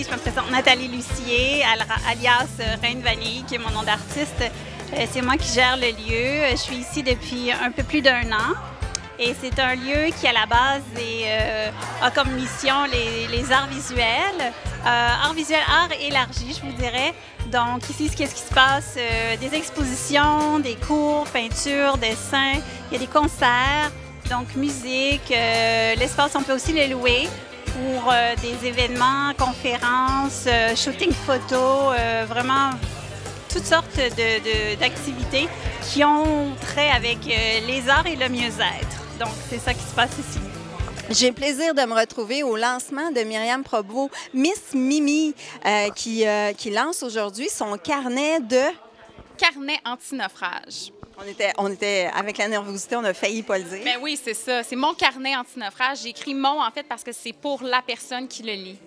je me présente Nathalie Lucier, alias Reine Vanille, qui est mon nom d'artiste. C'est moi qui gère le lieu. Je suis ici depuis un peu plus d'1 an. Et c'est un lieu qui, à la base, a comme mission les arts visuels. Art élargi, je vous dirais. Donc ici, qu'est-ce qui se passe? Des expositions, des cours, peinture, dessin. Il y a des concerts, donc musique. L'espace, on peut aussi le louer pour des événements, conférences, shooting photo, vraiment toutes sortes d'activités qui ont trait avec les arts et le mieux-être. Donc, c'est ça qui se passe ici. J'ai le plaisir de me retrouver au lancement de Myriam Provost, Miss Mimi, qui lance aujourd'hui son carnet de... Carnet anti-naufrage. On était avec la nervosité, on a failli pas le dire. Ben oui, c'est ça. C'est mon carnet anti-naufrage. J'ai écrit mon, en fait, parce que c'est pour la personne qui le lit.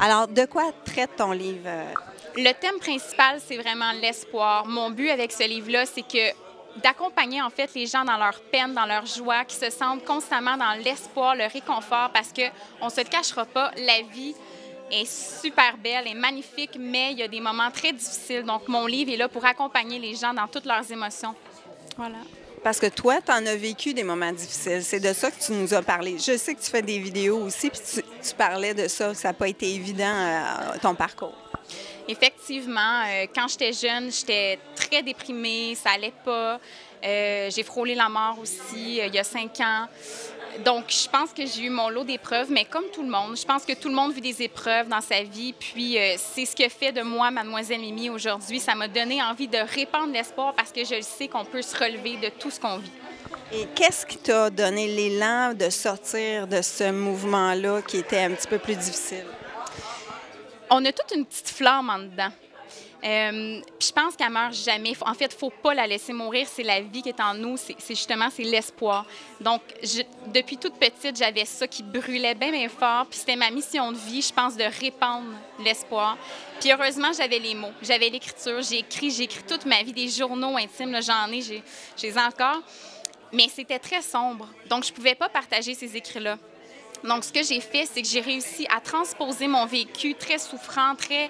Alors, de quoi traite ton livre? Le thème principal, c'est vraiment l'espoir. Mon but avec ce livre-là, c'est que d'accompagner, en fait, les gens dans leur peine, dans leur joie, qui se sentent constamment dans l'espoir, le réconfort, parce qu'on ne se le cachera pas, la vie est super belle, est magnifique, mais il y a des moments très difficiles. Donc, mon livre est là pour accompagner les gens dans toutes leurs émotions. Voilà. Parce que toi, tu en as vécu des moments difficiles. C'est de ça que tu nous as parlé. Je sais que tu fais des vidéos aussi, puis tu parlais de ça, que ça n'a pas été évident, ton parcours. Effectivement, quand j'étais jeune, j'étais très déprimée, ça allait pas. J'ai frôlé la mort aussi il y a 5 ans. Donc, je pense que j'ai eu mon lot d'épreuves, mais comme tout le monde, je pense que tout le monde vit des épreuves dans sa vie. Puis, c'est ce que fait de moi, Mademoiselle Mimi, aujourd'hui. Ça m'a donné envie de répandre l'espoir parce que je sais qu'on peut se relever de tout ce qu'on vit. Et qu'est-ce qui t'a donné l'élan de sortir de ce mouvement-là qui était un petit peu plus difficile? On a toute une petite flamme en dedans. Puis je pense qu'elle meurt jamais. En fait, il ne faut pas la laisser mourir. C'est la vie qui est en nous. C'est justement, c'est l'espoir. Donc, depuis toute petite, j'avais ça qui brûlait bien, bien fort. Puis c'était ma mission de vie, je pense, de répandre l'espoir. Puis heureusement, j'avais les mots. J'avais l'écriture. J'ai écrit toute ma vie, des journaux intimes. J'en ai, je les ai encore. Mais c'était très sombre. Donc, je ne pouvais pas partager ces écrits-là. Donc, ce que j'ai fait, c'est que j'ai réussi à transposer mon vécu très souffrant, très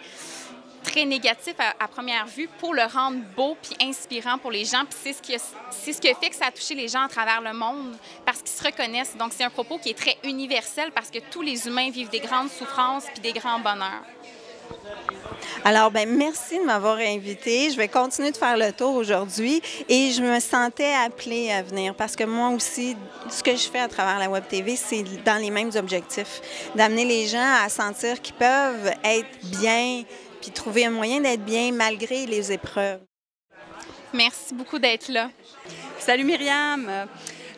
négatif à première vue pour le rendre beau puis inspirant pour les gens. Puis c'est ce qui fait que ça a touché les gens à travers le monde parce qu'ils se reconnaissent. Donc, c'est un propos qui est très universel parce que tous les humains vivent des grandes souffrances puis des grands bonheurs. Alors, bien, merci de m'avoir invitée. Je vais continuer de faire le tour aujourd'hui et je me sentais appelée à venir parce que moi aussi, ce que je fais à travers la Web TV, c'est dans les mêmes objectifs, d'amener les gens à sentir qu'ils peuvent être bien puis trouver un moyen d'être bien malgré les épreuves. Merci beaucoup d'être là. Salut Myriam,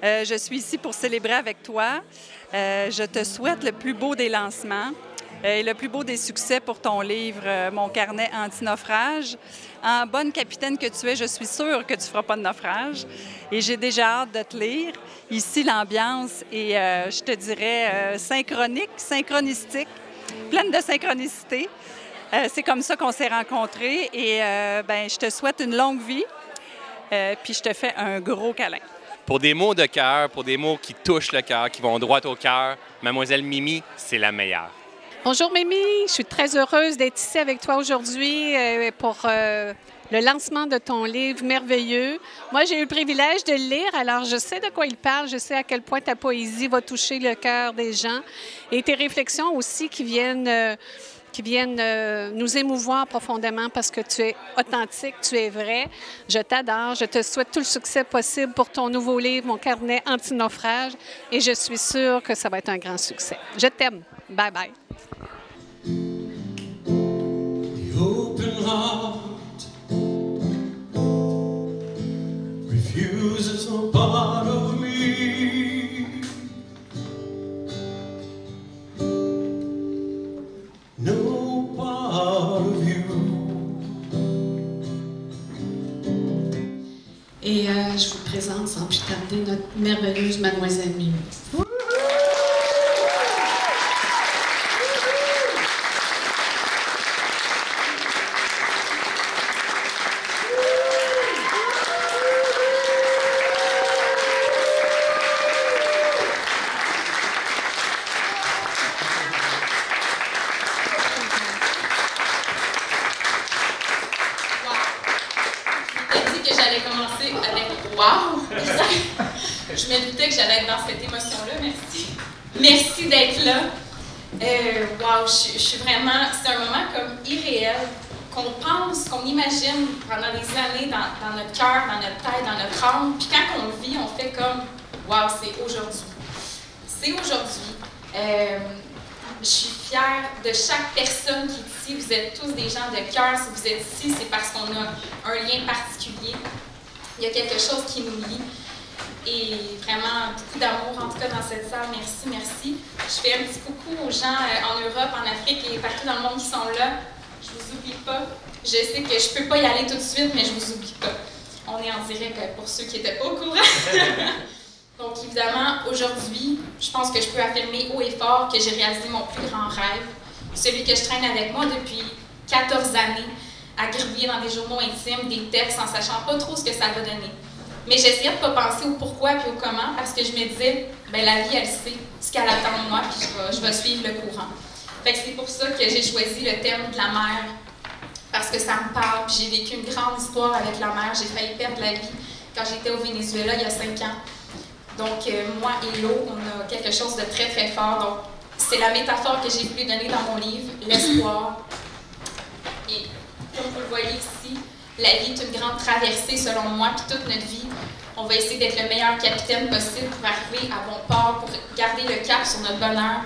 je suis ici pour célébrer avec toi. Je te souhaite le plus beau des lancements. Et le plus beau des succès pour ton livre, Mon carnet anti-naufrage. En bonne capitaine que tu es, je suis sûre que tu ne feras pas de naufrage. Et j'ai déjà hâte de te lire. Ici, l'ambiance est, je te dirais, synchronique, synchronistique, pleine de synchronicité. C'est comme ça qu'on s'est rencontrés. Et ben, je te souhaite une longue vie. Puis je te fais un gros câlin. Pour des mots de cœur, pour des mots qui touchent le cœur, qui vont droit au cœur, Mademoiselle Mimi, c'est la meilleure. Bonjour Mimi, je suis très heureuse d'être ici avec toi aujourd'hui pour le lancement de ton livre merveilleux. Moi, j'ai eu le privilège de le lire, alors je sais de quoi il parle, je sais à quel point ta poésie va toucher le cœur des gens et tes réflexions aussi qui viennent nous émouvoir profondément parce que tu es authentique, tu es vrai. Je t'adore, je te souhaite tout le succès possible pour ton nouveau livre, Mon carnet anti-naufrage, et je suis sûre que ça va être un grand succès. Je t'aime. Bye bye. The open heart refuses a part of me. No part of you. Et je vous présente sans plus tarder notre merveilleuse Mademoiselle Mimi. Wow! Je me doutais que j'allais être dans cette émotion-là. Merci. Merci d'être là. Wow, je suis vraiment... C'est un moment comme irréel, qu'on pense, qu'on imagine pendant des années dans notre cœur, dans notre tête, dans notre âme. Puis quand on le vit, on fait comme wow, c'est aujourd'hui. C'est aujourd'hui. Je suis fière de chaque personne qui est ici. Vous êtes tous des gens de cœur. Si vous êtes ici, c'est parce qu'on a un lien particulier. Il y a quelque chose qui nous lie. Et vraiment, beaucoup d'amour, en tout cas, dans cette salle. Merci, merci. Je fais un petit coucou aux gens en Europe, en Afrique et partout dans le monde qui sont là. Je vous oublie pas. Je sais que je peux pas y aller tout de suite, mais je vous oublie pas. On est en direct pour ceux qui n'étaient pas au courant. Donc, évidemment, aujourd'hui, je pense que je peux affirmer haut et fort que j'ai réalisé mon plus grand rêve, celui que je traîne avec moi depuis 14 années, à gribouiller dans des journaux intimes, des textes, en sachant pas trop ce que ça va donner. Mais j'essayais de ne pas penser au pourquoi et au comment, parce que je me disais, ben la vie, elle sait ce qu'elle attend de moi, puis je vais suivre le courant. Fait que c'est pour ça que j'ai choisi le thème de la mer, parce que ça me parle, puis j'ai vécu une grande histoire avec la mer. J'ai failli perdre la vie quand j'étais au Venezuela il y a 5 ans. Donc, moi et l'eau, on a quelque chose de très, très fort. Donc, c'est la métaphore que j'ai voulu donner dans mon livre, l'espoir. Et comme vous le voyez ici, la vie est une grande traversée, selon moi, puis toute notre vie, on va essayer d'être le meilleur capitaine possible pour arriver à bon port, pour garder le cap sur notre bonheur.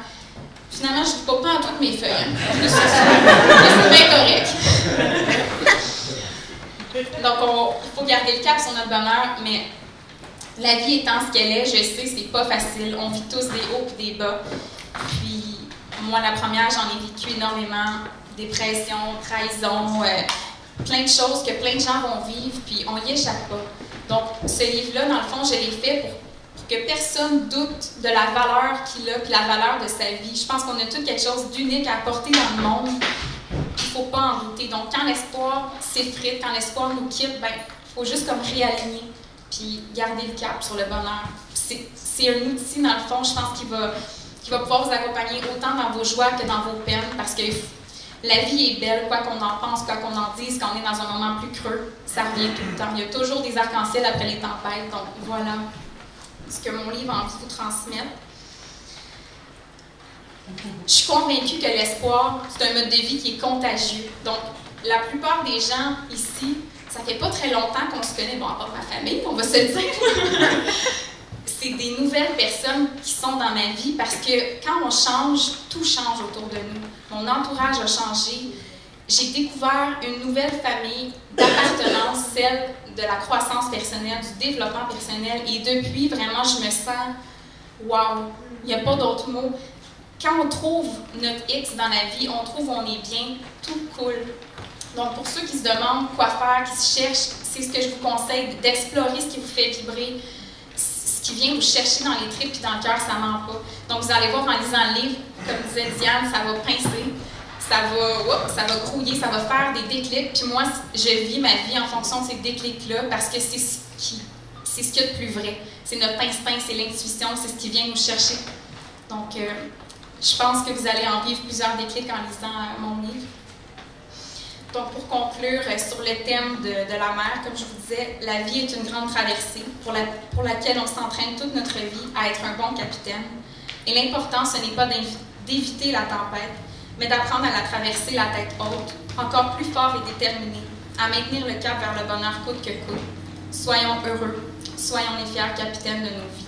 Finalement, je ne dis pas en toutes mes feuilles, hein. Mais c'est bien correct. Donc, il faut garder le cap sur notre bonheur, mais la vie étant ce qu'elle est, je sais, c'est pas facile. On vit tous des hauts et des bas. Puis, moi, la première, j'en ai vécu énormément. Dépression, trahison, plein de choses que plein de gens vont vivre, puis on n'y échappe pas. Donc, ce livre-là, dans le fond, je l'ai fait pour que personne doute de la valeur qu'il a, puis la valeur de sa vie. Je pense qu'on a tous quelque chose d'unique à apporter dans le monde, puis il ne faut pas en douter. Donc, quand l'espoir s'effrite, quand l'espoir nous quitte, ben, il faut juste comme réaligner, puis garder le cap sur le bonheur. C'est un outil, dans le fond, je pense, qui va pouvoir vous accompagner autant dans vos joies que dans vos peines, parce que la vie est belle, quoi qu'on en pense, quoi qu'on en dise, quand on est dans un moment plus creux, ça revient tout le temps. Il y a toujours des arcs-en-ciel après les tempêtes, donc voilà ce que mon livre a envie de vous transmettre. Je suis convaincue que l'espoir, c'est un mode de vie qui est contagieux. Donc, la plupart des gens ici, ça fait pas très longtemps qu'on se connaît, bon, à part ma famille, on va se le dire. C'est des nouvelles personnes qui sont dans ma vie parce que quand on change, tout change autour de nous. Mon entourage a changé. J'ai découvert une nouvelle famille d'appartenance, celle de la croissance personnelle, du développement personnel. Et depuis, vraiment, je me sens wow! Il n'y a pas d'autre mot. Quand on trouve notre X dans la vie, on trouve où on est bien, tout coule. Donc, pour ceux qui se demandent quoi faire, qui se cherchent, c'est ce que je vous conseille, d'explorer ce qui vous fait vibrer. Qui vient vous chercher dans les tripes et dans le cœur, ça ne ment pas. Donc, vous allez voir en lisant le livre, comme disait Diane, ça va pincer, ça va grouiller, ça va faire des déclics. Puis moi, je vis ma vie en fonction de ces déclics-là parce que c'est ce qu'il y a de plus vrai. C'est notre instinct, c'est l'intuition, c'est ce qui vient nous chercher. Donc, je pense que vous allez en vivre plusieurs déclics en lisant mon livre. Donc, pour conclure sur le thème de la mer, comme je vous disais, la vie est une grande traversée pour laquelle on s'entraîne toute notre vie à être un bon capitaine. Et l'important, ce n'est pas d'éviter la tempête, mais d'apprendre à la traverser la tête haute, encore plus fort et déterminé, à maintenir le cap vers le bonheur coûte que coûte. Soyons heureux, soyons les fiers capitaines de nos vies.